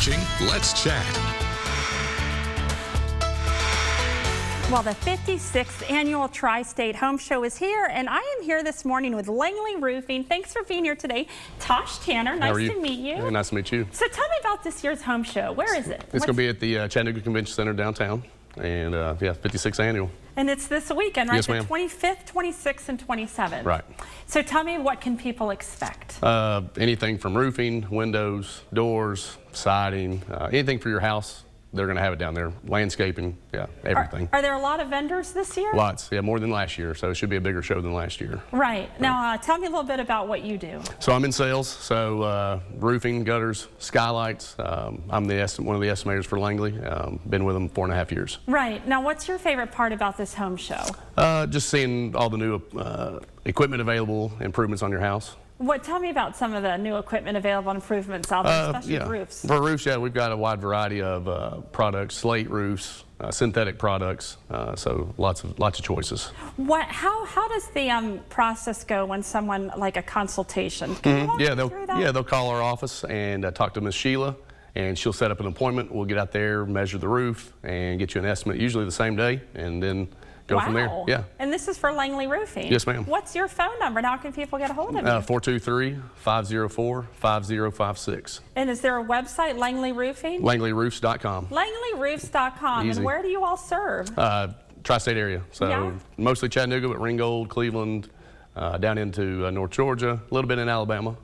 watching Let's Chat. Well, the 56th annual Tri-State Home Show is here, and I am here this morning with Langley Roofing. Thanks for being here today. Tosh Tanner, nice to meet you. Hey, nice to meet you. So tell me about this year's home show. Where is it? It's going to be at the Chattanooga Convention Center downtown, and yeah, 56th annual. And it's this weekend, right? Yes, ma'am. The 25th, 26th, and 27th. Right. So tell me, what can people expect? Anything from roofing, windows, doors, siding, anything for your house. They're going to have it down there. Landscaping, yeah, everything. Are there a lot of vendors this year? Lots, yeah, more than last year, so it should be a bigger show than last year. Right. Now, tell me a little bit about what you do. So I'm in sales, so roofing, gutters, skylights. I'm one of the estimators for Langley. Been with them 4.5 years. Right. Now, what's your favorite part about this home show? Just seeing all the new equipment available, improvements on your house. Tell me about some of the new equipment available, improvements out there, especially roofs. For roofs, yeah, we've got a wide variety of products, slate roofs, synthetic products, so lots of choices. How does the process go when someone, like a consultation? Can you walk me through that? They'll call our office and talk to Miss Sheila, and she'll set up an appointment. We'll get out there, measure the roof, and get you an estimate, usually the same day, and then go from there. Yeah. And this is for Langley Roofing? Yes, ma'am. What's your phone number and how can people get a hold of you? 423-504-5056. And is there a website, Langley Roofing? LangleyRoofs.com. LangleyRoofs.com. And where do you all serve? Tri-state area. So mostly Chattanooga, but Ringgold, Cleveland, down into North Georgia, a little bit in Alabama.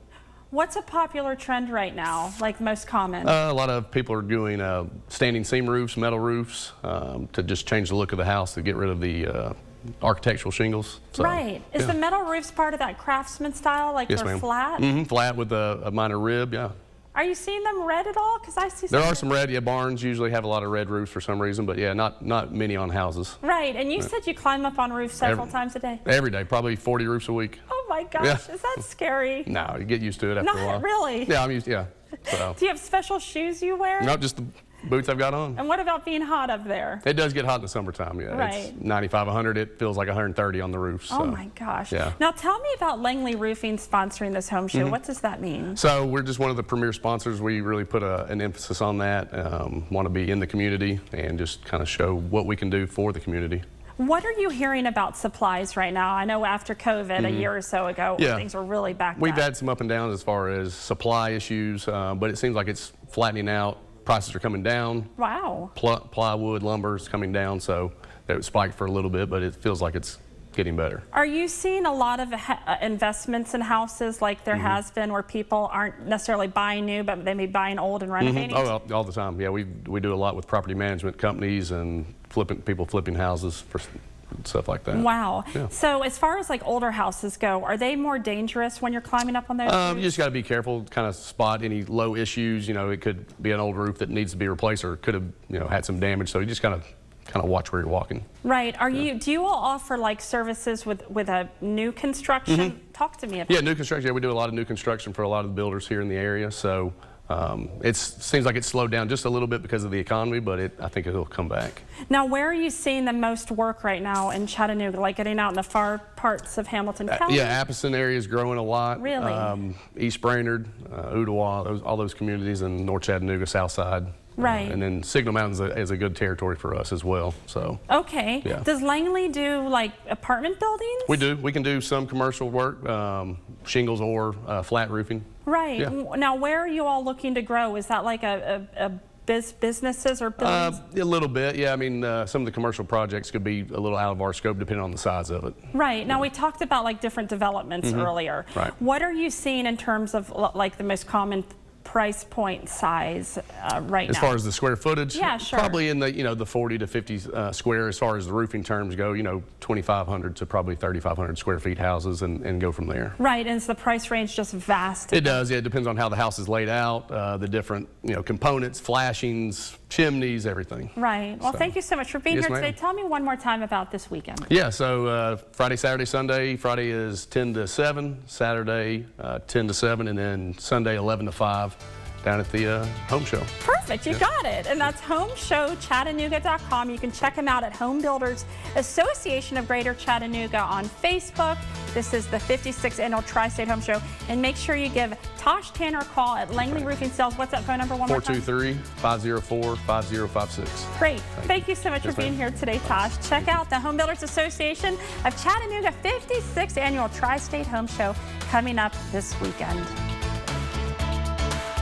What's a popular trend right now, like most common? A lot of people are doing standing seam roofs, metal roofs, to just change the look of the house, to get rid of the architectural shingles. So, right. Is the metal roofs part of that craftsman style, like they're flat? Mm-hmm. Flat with a minor rib, yeah. Are you seeing them red at all? Because I see there are some red. Yeah, barns usually have a lot of red roofs for some reason, but yeah, not many on houses. Right. And you said you climb up on roofs several times a day? Every day, probably 40 roofs a week. Oh my gosh, is that scary? No, you get used to it after a while. Not really? Yeah, I'm used to So. Do you have special shoes you wear? No, just the boots I've got on. And what about being hot up there? It does get hot in the summertime, yeah. Right. It's 95, 100. It feels like 130 on the roof. So. Oh my gosh. Yeah. Now tell me about Langley Roofing sponsoring this home show. What does that mean? So we're just one of the premier sponsors. We really put an emphasis on that. Want to be in the community and just kind of show what we can do for the community. What are you hearing about supplies right now? I know after COVID a year or so ago, things were really backed up. We've had some up and downs as far as supply issues, but it seems like it's flattening out. Prices are coming down. Wow. Plywood, lumber is coming down, so it spiked for a little bit, but it feels like it's getting better. Are you seeing a lot of investments in houses like there has been, where people aren't necessarily buying new, but they may be buying old and renovating? Oh, all the time. Yeah, we do a lot with property management companies and people flipping houses for stuff like that. Wow. Yeah. So as far as like older houses go, are they more dangerous when you're climbing up on those roofs? You just got to be careful, kind of spot any low issues. You know, it could be an old roof that needs to be replaced, or could have, had some damage. So you just kind of watch where you're walking. Right. Do you all offer like services with a new construction? Talk to me about new construction. Yeah, we do a lot of new construction for a lot of the builders here in the area. So it seems like it's slowed down just a little bit because of the economy, but I think it'll come back. Now, where are you seeing the most work right now in Chattanooga, like getting out in the far parts of Hamilton County? Yeah, Appleton area is growing a lot. Really? East Brainerd, Ooltewah, all those communities in North Chattanooga, South Side. Right. And then Signal Mountain is a good territory for us as well. So. Okay. Yeah. Does Langley do like apartment buildings? We do. We can do some commercial work, shingles or flat roofing. Right. Yeah. Now, where are you all looking to grow? Is that like businesses or buildings? A little bit, yeah. I mean, some of the commercial projects could be a little out of our scope depending on the size of it. Right. Now, we talked about like different developments earlier. Right. What are you seeing in terms of like the most common price point size right now? As far as the square footage? Yeah, sure. Probably in the, the 40 to 50 square. As far as the roofing terms go, 2,500 to probably 3,500 square feet houses and go from there. Right, and is the price range just vast? It does, yeah. It depends on how the house is laid out, the different, components, flashings, chimneys, everything. Right. Well, thank you so much for being here today. Tell me one more time about this weekend. Yeah, so Friday, Saturday, Sunday. Friday is 10 to 7, Saturday 10 to 7, and then Sunday 11 to 5. down at the home show. Perfect, you got it. And that's homeshowchattanooga.com. You can check them out at Home Builders Association of Greater Chattanooga on Facebook. This is the 56th Annual Tri-State Home Show. And make sure you give Tosh Tanner a call at Langley Roofing Sales. What's that phone number one more time? 423-504-5056. Great. Thank you so much for being here today, Tosh. Check out the Home Builders Association of Chattanooga 56th Annual Tri-State Home Show coming up this weekend.